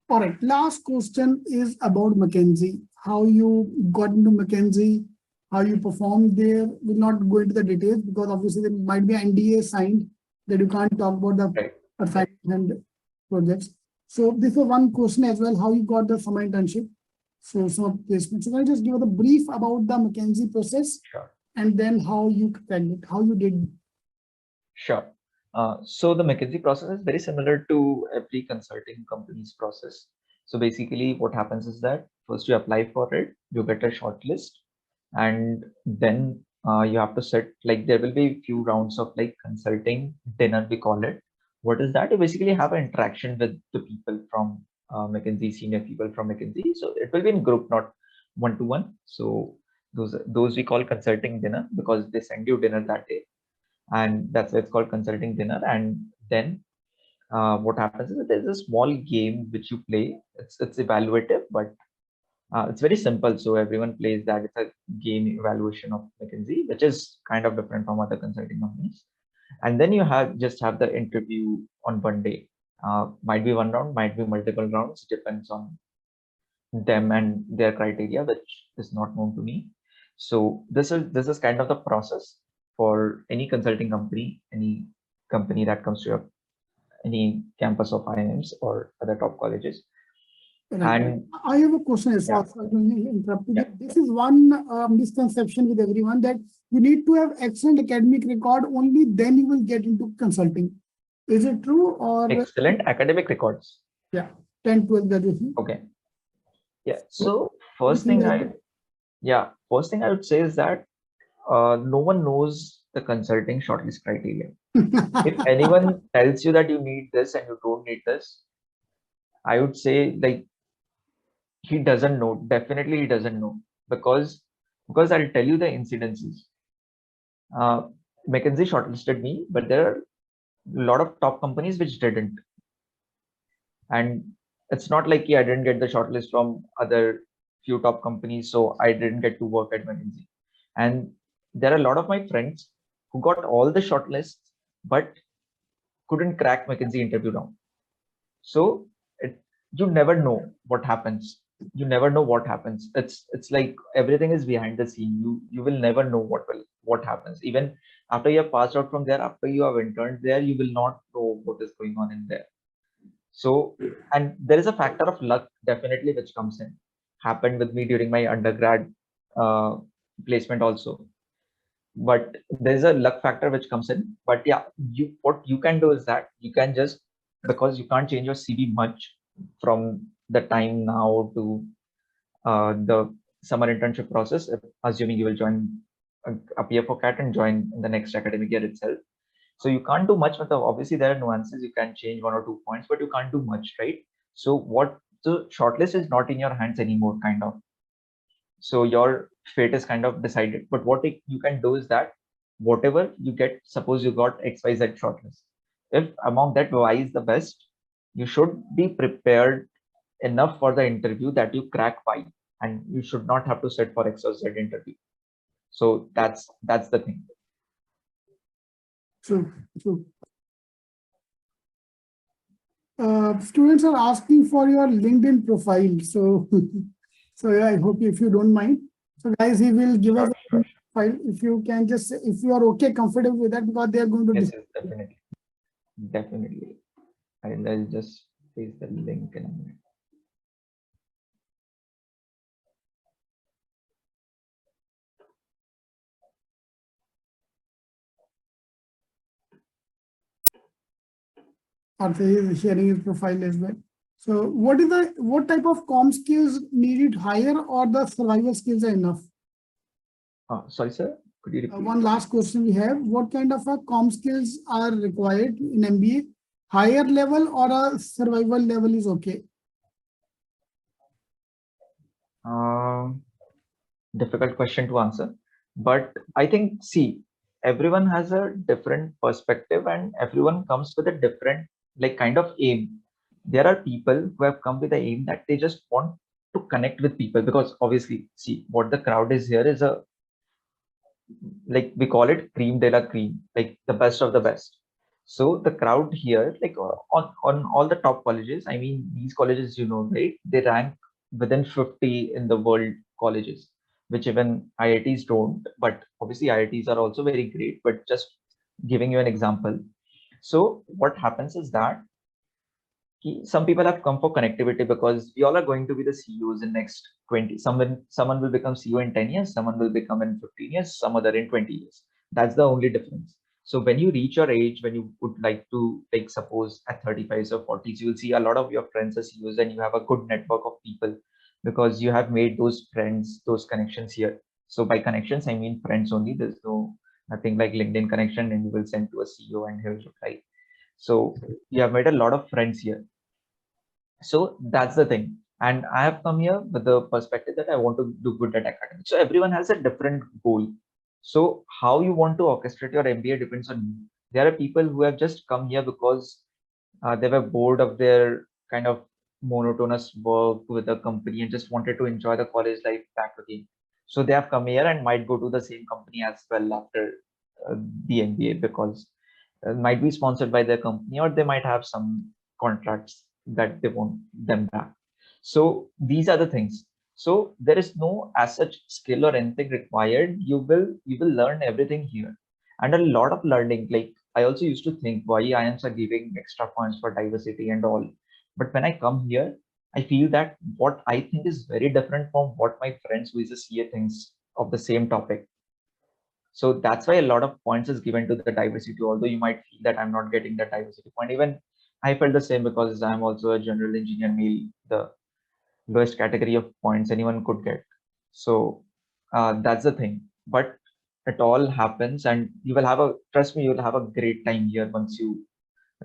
All right. Last question is about McKinsey. How you got into McKinsey, how you performed there. We'll not go into the details because obviously there might be NDA signed that you can't talk about the Right. assignments and projects. So this was one question as well, how you got the summer internship. So some placement. So can I just give a brief about the McKinsey process Sure. and then how you cracked it, how you did. Sure. So the McKinsey process is very similar to every consulting company's process. So basically what happens is that first you apply for it, you get a shortlist, and then you have to set, like, there will be a few rounds of like consulting dinner, we call it. What is that? You basically have an interaction with the people from McKinsey, senior people from McKinsey. So it will be in group, not one-to-one. So those we call consulting dinner because they send you dinner that day, and that's why it's called consulting dinner. And then what happens is that there's a small game which you play. It's evaluative, but it's very simple. So everyone plays that. It's a game evaluation of McKinsey, which is kind of different from other consulting companies. And then you just have the interview on one day. Might be one round, might be multiple rounds, depends on them and their criteria, which is not known to me. So this is kind of the process for any consulting company, any company that comes to any campus of IIMs or other top colleges. And I have a question as well. Yeah. This is one misconception with everyone that you need to have excellent academic record, only then you will get into consulting. Is it true? Or excellent academic records? Yeah, 10, 12 graduation. Okay. Yeah. So first thing I would say is that no one knows the consulting shortlist criteria. If anyone tells you that you need this and you don't need this, I would say, like, he doesn't know. Definitely he doesn't know, because I'll tell you the incidences. McKinsey shortlisted me, but there are a lot of top companies which didn't. And it's not like I didn't get the shortlist from other few top companies, so I didn't get to work at McKinsey. And there are a lot of my friends who got all the shortlists but couldn't crack McKinsey interview round. So you never know what happens. You never know what happens. It's like everything is behind the scene. You will never know what happens. Even after you have passed out from there, after you have interned there, you will not know what is going on in there. So, and there is a factor of luck definitely which comes in. Happened with me during my undergrad placement also. But there's a luck factor which comes in. But yeah, what you can do is that you can just, because you can't change your CV much from the time now to the summer internship process, assuming you will join appear for CAT and join in the next academic year itself. So you can't do much with the, obviously there are nuances, you can change 1 or 2 points, but you can't do much, right? So the shortlist is not in your hands anymore, kind of. So your fate is kind of decided. But what you can do is that whatever you get, suppose you got XYZ shortlist. If among that Y is the best, you should be prepared enough for the interview that you crack Y, and you should not have to sit for XYZ interview. So that's the thing. True. Students are asking for your LinkedIn profile. So, yeah, I hope if you don't mind. So guys, he will give us a file. If you can just, if you are okay, comfortable with that, because they are going to. Yes, definitely. I'll just paste the link in a minute. Arthur is sharing his profile as well. So what type of comm skills needed higher, or the survival skills are enough? Sorry, sir. Could you repeat? One last question we have. What kind of comm skills are required in MBA? Higher level or a survival level is okay? Difficult question to answer. But I think, see, everyone has a different perspective and everyone comes with a different, like, kind of aim. There are people who have come with the aim that they just want to connect with people, because obviously, see, what the crowd is here is like we call it cream de la cream, like the best of the best. So the crowd here, like on all the top colleges, I mean, these colleges, right? They rank within 50 in the world colleges, which even IITs don't. But obviously, IITs are also very great. But just giving you an example. So what happens is that some people have come for connectivity because we all are going to be the CEOs in next 20. Someone will become CEO in 10 years, someone will become in 15 years, some other in 20 years. That's the only difference. So when you reach your age, when you would like to, like, suppose at 35s or 40s, you will see a lot of your friends as CEOs and you have a good network of people because you have made those friends, those connections here. So by connections, I mean friends only. There's nothing like LinkedIn connection and you will send to a CEO and he'll reply. So you have made a lot of friends here. So that's the thing. And I have come here with the perspective that I want to do good at academics. So everyone has a different goal. So how you want to orchestrate your MBA depends on you. There are people who have just come here because they were bored of their kind of monotonous work with the company and just wanted to enjoy the college life back again. So they have come here and might go to the same company as well after the MBA because might be sponsored by their company or they might have some contracts that they want them back. So these are the things. So there is no as such skill or anything required. You will learn everything here, and a lot of learning. Like I also used to think why IIMs are giving extra points for diversity and all, but when I come here, I feel that what I think is very different from what my friends who is a CA thinks of the same topic. So that's why a lot of points is given to the diversity, although you might feel that I'm not getting that diversity point. Even I felt the same because I'm also a general engineer male, the lowest category of points anyone could get. So that's the thing. But it all happens and you will have trust me, you will have a great time here once you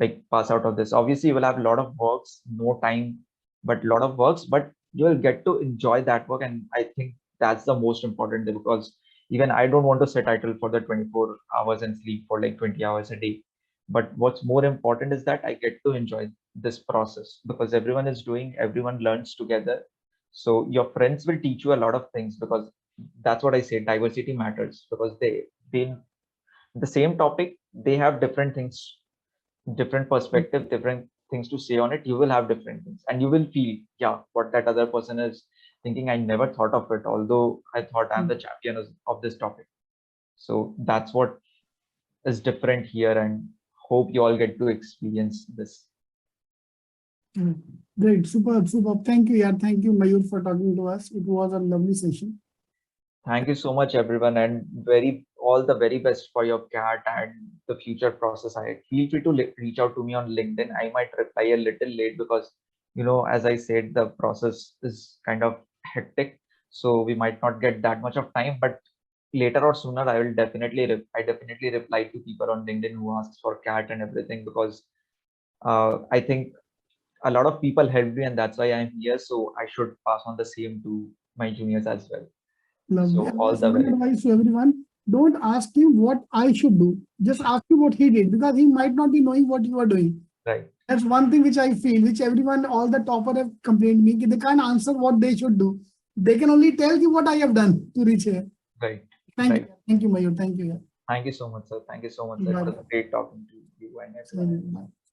like pass out of this. Obviously, you will have a lot of works, no time, but a lot of works, but you will get to enjoy that work. And I think that's the most important thing because even I don't want to set title for the 24 hours and sleep for like 20 hours a day. But what's more important is that I get to enjoy this process because everyone learns together. So your friends will teach you a lot of things because that's what I say, diversity matters because they the same topic, they have different things, different perspective, different things to say on it. You will have different things and you will feel, yeah, what that other person is thinking. I never thought of it, although I thought I'm the champion of this topic. So that's what is different here and hope you all get to experience this. Great, superb, superb. Thank you, yeah. Thank you, Mayur, for talking to us. It was a lovely session. Thank you so much, everyone, and all the very best for your cat and the future process. I feel free to reach out to me on LinkedIn. I might reply a little late because, as I said, the process is kind of hectic, so we might not get that much of time. But later or sooner, I will definitely reply to people on LinkedIn who asks for cat and everything because I think a lot of people helped me, and that's why I'm here. So I should pass on the same to my juniors as well. Lovely. So all Just the one very advice to everyone. Don't ask him what I should do. Just ask him what he did because he might not be knowing what you are doing. right. That's one thing which I feel, which everyone, all the topper have complained me, they can't answer what they should do. They can only tell you what I have done to reach here. Right. Thank Right. you. Thank you, Mayur. Thank you. Thank you so much, sir. Thank you so much, sir. It Bye. was great talking to you and everyone. Bye.